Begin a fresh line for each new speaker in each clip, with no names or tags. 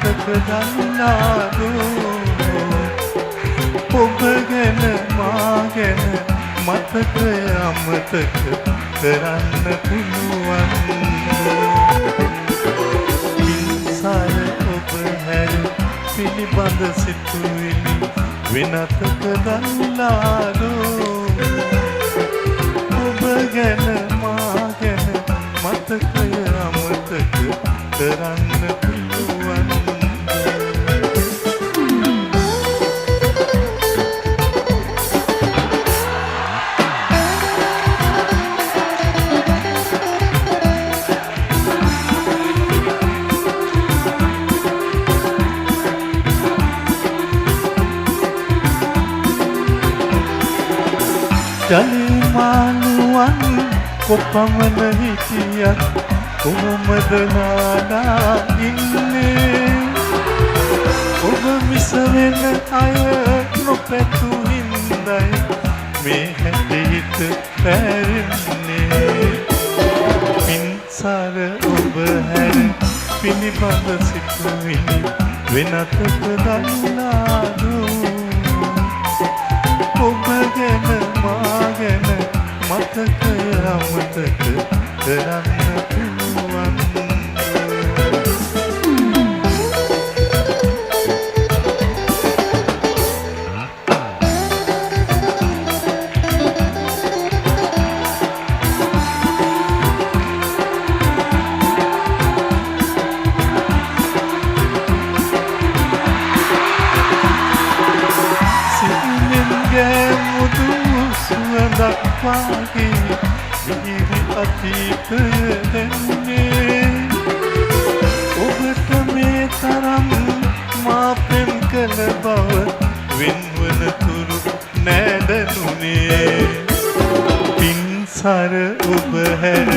මතක දන්නාදු ඔබ ගැන මා ගැන මතකය අමතක කරන්න පුළුවන් පින්සාර ඔබ හැර පිළිබඳ සිතුවිලි වෙනතක දන්නාදු ඔබ ගැන මා ගැන මතකය අමතක කරන්න පුළුවන් ජලී මානුවන් කොපමණ හිටියත් කොහොමද නාලා ඉන්නේ ඔබ මිස වෙන අය නොපැතු හින්දයි මේ හැටියට පැරෙන්නේ පින්සාර ඔබ හැර පිළිබඳ සිතුවිලි වෙනතක දන්නාදු ඔබ ගැන මා ගැන මතකය අමතක කරන්න පුළුවන් මුදු සුවඳක් වාගේ විහිරි අතීතය දෙන්නේ ඔබට මේ තරම් මා පෙම් කළ බව වෙන්වන තුරු නැදනුනේ පින්සර ඔබ හැර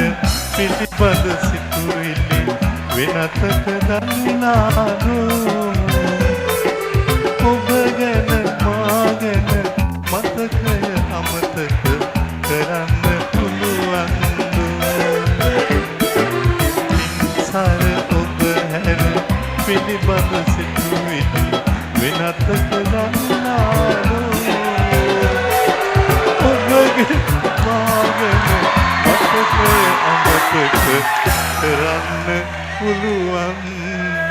පිළිබඳ සිතුවිලි වෙනතක දන්නාදු ඔබ ගැන මා ගැන මතකය අමතක කරන්න පුළුවන් පින්සර ඔබ හැර පිළිබඳ සිතුවිලි වෙනතක දන්නාදු ඔබගේ මා ගැන මතකය අමතක කරන්න පුළුවන්